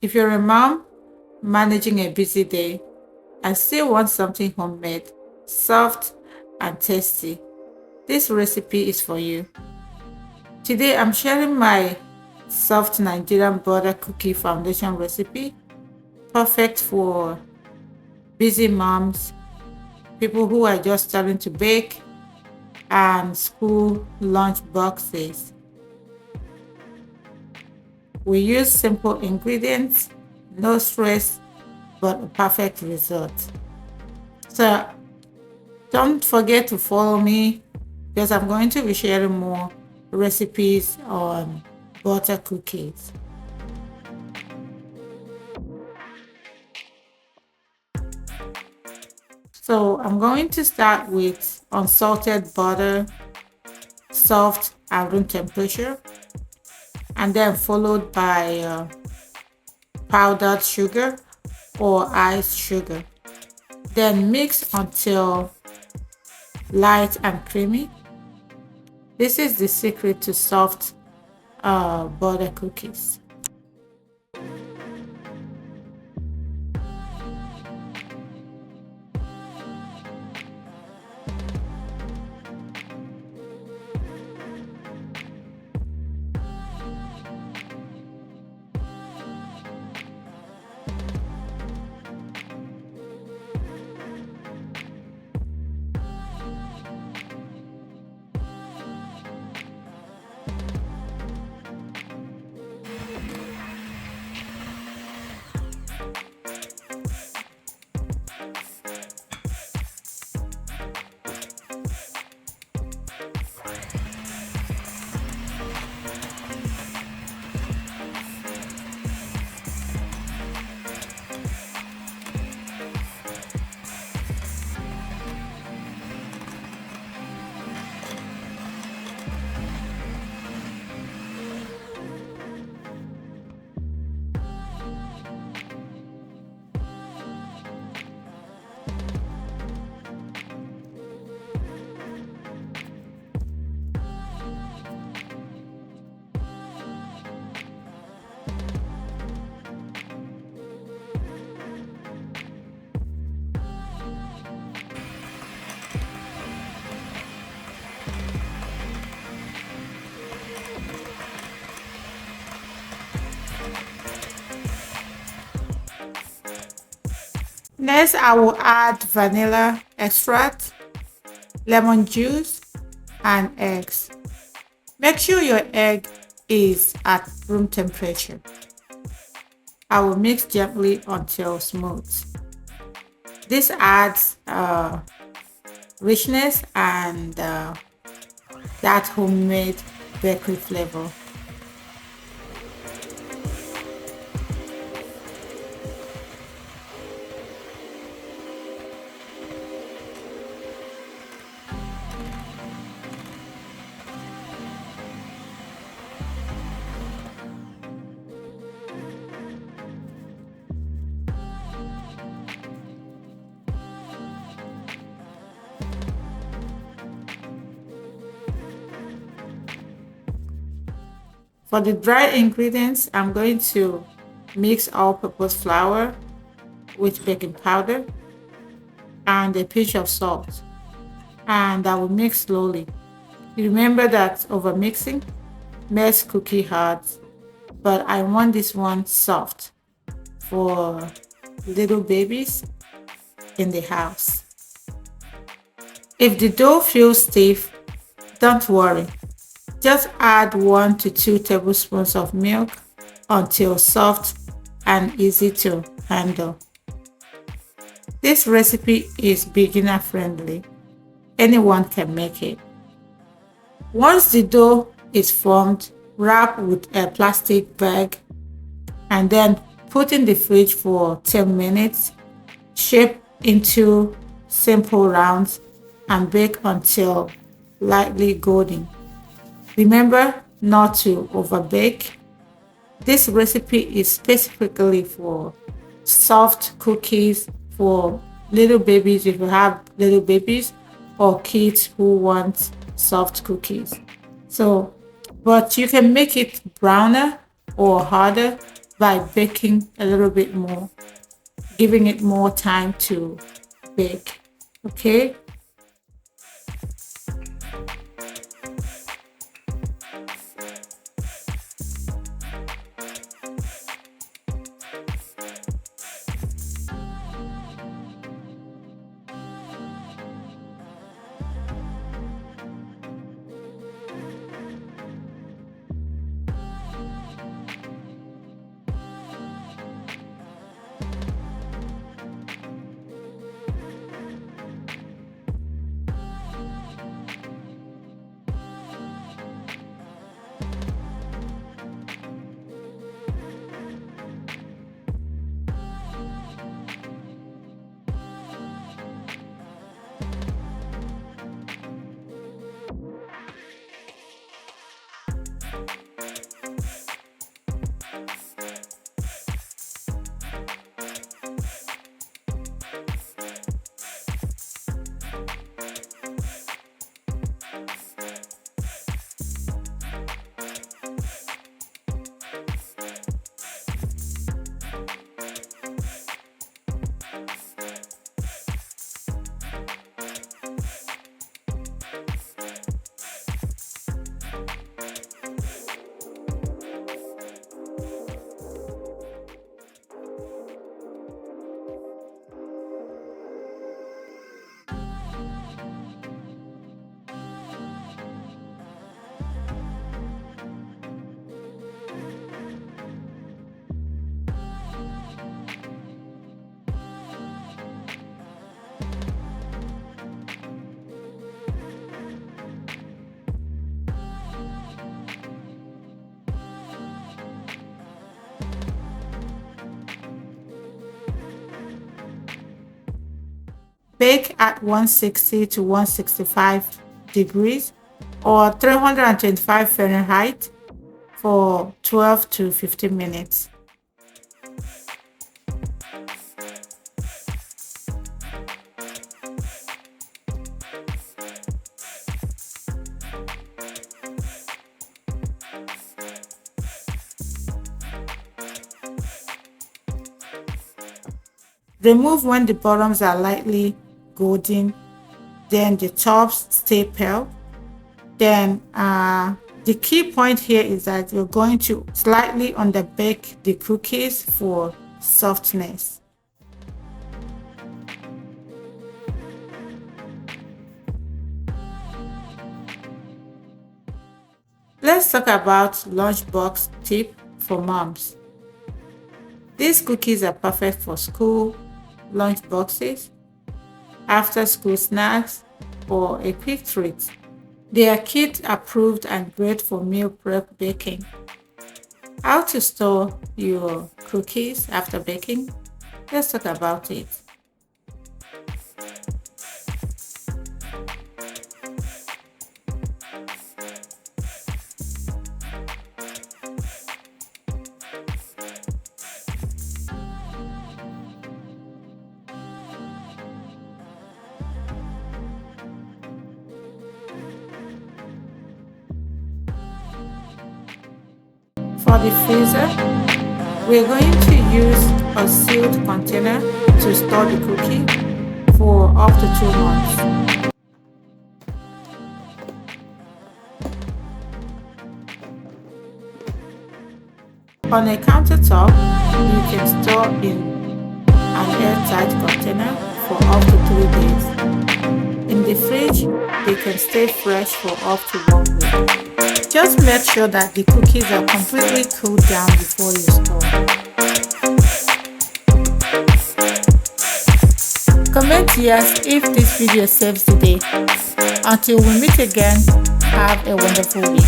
If you're a mom managing a busy day and still want something homemade, soft, and tasty, this recipe is for you. Today I'm sharing my soft Nigerian butter cookie foundation recipe, perfect for busy moms, people who are just starting to bake, and school lunch boxes. We use simple ingredients, no stress, but a perfect result. So don't forget to follow me because I'm going to be sharing more recipes on butter cookies. So I'm going to start with unsalted butter, soft and room temperature, and then followed by powdered sugar or iced sugar. Then mix until light and creamy. This is the secret to soft butter cookies. Next, I will add vanilla extract, lemon juice, and eggs. Make sure your egg is at room temperature. I will mix gently until smooth. This adds richness and that homemade bakery flavor. For the dry ingredients, I'm going to mix all-purpose flour with baking powder and a pinch of salt, and I will mix slowly. Remember that over mixing makes cookie hard, but I want this one soft for little babies in the house. If the dough feels stiff, don't worry. Just add 1 to 2 tablespoons of milk until soft and easy to handle. This recipe is beginner friendly. Anyone can make it. Once the dough is formed, wrap with a plastic bag and then put in the fridge for 10 minutes. Shape into simple rounds and bake until lightly golden. Remember not to overbake. This recipe is specifically for soft cookies for little babies if you have little babies or kids who want soft cookies. So, but you can make it browner or harder by baking a little bit more, giving it more time to bake. Okay. Bake at 160 to 165 degrees or 325 Fahrenheit for 12 to 15 minutes. Remove when the bottoms are lightly golden, then the tops stay pale. Then the key point here is that you're going to slightly underbake the cookies for softness. Let's talk about lunchbox tip for moms. These cookies are perfect for school lunch boxes, after school snacks, or a quick treat. They are kid approved and great for meal prep baking. How to store your cookies after baking? Let's talk about it. For the freezer, we're going to use a sealed container to store the cookie for up to 2 months. On a countertop, you can store in an airtight container for up to 3 days. In the fridge, they can stay fresh for up to 1 week. Just make sure that the cookies are completely cooled down before you store. Comment yes if this video saves the day. Until we meet again, have a wonderful week.